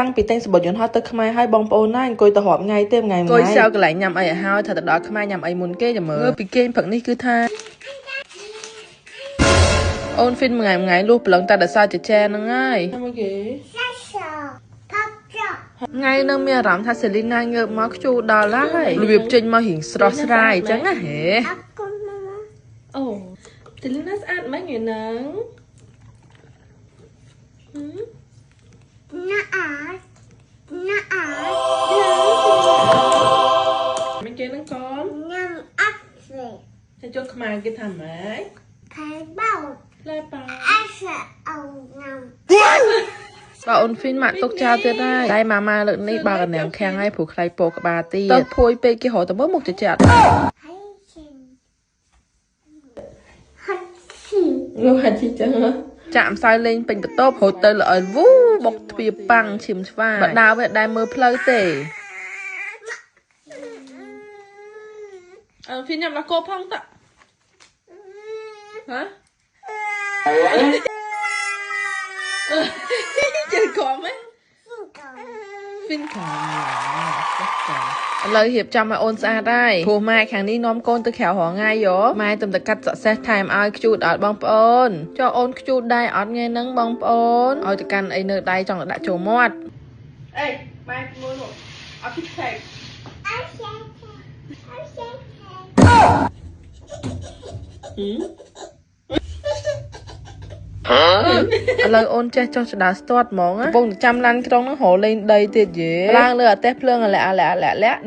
តាំងពីតែងសម្បត្តិយន្តហោះទៅខ្មែរហើយបងប្អូនណាអង្គុយទៅរាប់ថ្ងៃទេថ្ងៃអង្គុយសើកន្លែងញ៉ាំអីឲ្យហើយថាទៅដល់ខ្មែរញ៉ាំអីមុនគេចាំមើលពីគេព្រឹកនេះគឺថាអូនហ្វីនថ្ងៃលុះប្រឡងតែដល់សើចែហ្នឹងហើយមកគេថ្ងៃនឹងមានអារម្មណ៍ថាសេលីណាងើបមកខ្ជូរដល់ហើយរបៀបចេញមករៀងស្រស់ស្រាយអញ្ចឹងណាហេអូសេលីណាស្អាតមែនហ្នឹងណាមិនគេនឹងកូនញ៉ាំអត់ទេចុះខ្មែរគេថាម៉េចខែបោលែប៉ាអសាអូញ៉ាំបើអូនហ្វីនម៉ាក់ទុកចោលទៀតហើយតែម៉ាម៉ាលើកនេះបើកណ្ដាំខាំងឲ្យព្រោះខ្លាយពោក្បាលទៀតទៅភួយពេកគេរកទៅមើលមុខចាត់នោះហាត់ជីចឹងចាក់ម្សៅលេងពេញបន្ទប់ហូតទៅល្អវូបុកទ្វាប៉ាំងឈាមឆ្វាបើដើរវាដែរមើលផ្លូវទេអូនហ្វីនញ៉ាំដល់គោផងតហ៎ចេះកុំហ៎ហ្វីនកាឥឡូវរៀបចំឲ្យអូនស្អាតហើយព្រោះម៉ែខាងនេះនាំកូនទៅក្រៅរងថ្ងៃយោម៉ែទំតកាត់សក់សេះថែមឲ្យខ្ជូតអត់បងប្អូនចុះអូនខ្ជូតដែរអត់ថ្ងៃហ្នឹងបងប្អូនឲ្យទៅកាន់អីនៅដៃចង់ដាក់ចូលមាត់អេម៉ែមើលមកអត់ពីផ្សេងឥឡូវអូនចេះចុះចដាស្ទាត់ហ្មងកំពុងចាំឡានក្រុងហ្នឹងរលេងដីទៀតយេឡើងលើអាតេះភ្លើងលាក់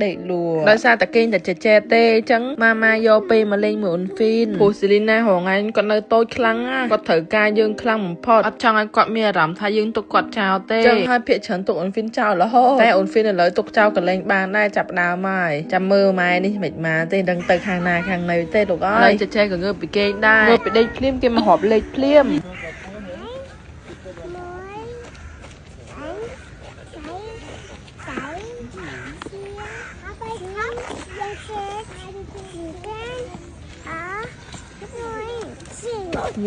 ដេកលួដោយសារតែគេងតែចែទេអញ្ចឹងម៉ាយកពេលមកលេងមួយអូនហ្វីនព្រោះសេលីណារងថ្ងៃគាត់នៅតូចខ្លាំងណាគាត់ត្រូវការយើងខ្លាំងបំផុតអត់ចង់ឲ្យគាត់មានអារម្មណ៍ថាយើងទុកគាត់ចោលទេអញ្ចឹងហើយភាកច្រើនទុកអូនហ្វីនចោលរហូតតែអូនហ្វីនឥឡូវទុកចោលក៏លេងបានដែរចាប់ដើមហើយចាំមើលម៉ែនេះមិនមកទេដឹងទៅខាងណាខាងណីទេលោកអើយចែក៏ងើបពីគេងដែរងើបពីដេកភ្លាមគេមករាប់លេខភ្លាម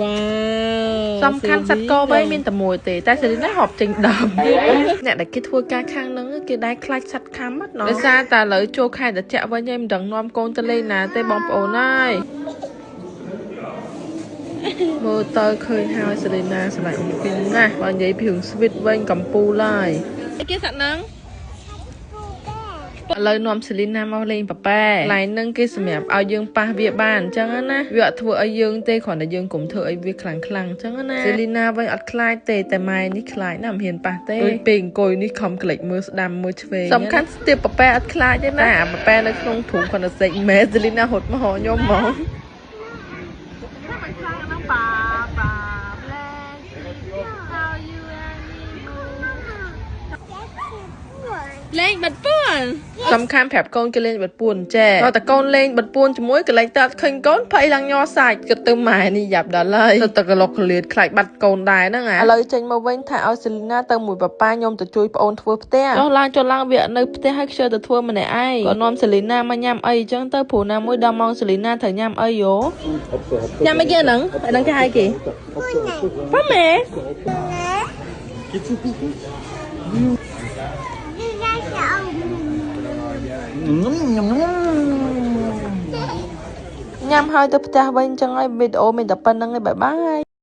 វ៉ាសំខាន់សត្វកវិញមានតែមួយទេតែសេលីណាហប់ចេញដើមអ្នកដែលគេធ្វើការខាងហ្នឹងគេដែរខ្លាចសត្វខាំហ្នឹងដោយសារតែឥឡូវចូលខែត្រជាក់វិញហើយមិនដឹងនាំកូនទៅលេងណាទេបងប្អូនហើយមើលទៅឃើញហើយសេលីណាស្រឡាញ់ពីណាស់បើនិយាយពីរឿងស្វីតវិញកំពូលហើយគេសត្វហ្នឹងឥឡូវនាំសេលីណាមកលេងប៉ប៉ែកន្លែងហ្នឹងគេសម្រាប់ឲ្យយើងប៉ះវាបានអញ្ចឹងណាវាអត់ធ្វើឲ្យយើងទេគ្រាន់តែយើងកុំធ្វើឲ្យវាខ្លាំងអញ្ចឹងណាសេលីណាវិញអត់ខ្លាចទេតែម៉ែនេះខ្លាចណាស់មិនហ៊ានប៉ះទេដូចពេលអង្គុយនេះខំក្លេចមើលស្ដាំមើលឆ្វេងសំខាន់ស្ទាបប៉ប៉ែអត់ខ្លាចទេណាប៉ប៉ែនៅក្នុងធុងគាត់ទៅសេកម៉ែសេលីណាហត់មកហៅខ្ញុំហ្មងលេងបិទពួនសំខាន់ប្រាប់កូនគេលេងបិទពួនចេះដល់តែកូនលេងបិទពួនជាមួយកន្លែងតើឃើញកូនភ័យឡើងញ័រសាច់គិតទៅម៉ែនេះយ៉ាប់ដល់ហើយទៅកលុកកលៀតខ្លាចបាត់កូនដែរហ្នឹងឥឡូវចេញមកវិញថាឲ្យសេលីណាទៅមួយប៉ប៉ាខ្ញុំទៅជួយប្អូនធ្វើផ្ទះចុះឡើងវានៅផ្ទះឲ្យខ្ជិលទៅធ្វើម្នាក់ឯងក៏នាំសេលីណាមកញ៉ាំអីអញ្ចឹងទៅព្រោះណាមួយដល់ម៉ោងសេលីណាត្រូវញ៉ាំអីយោញ៉ាំអីគេហ្នឹងគេហៅគេប៉ាម៉ែញ៉ាំហើយទៅផ្ទះវិញចឹងហើយវីដេអូមានតែប៉ុណ្្នឹងឯងបាយបាយ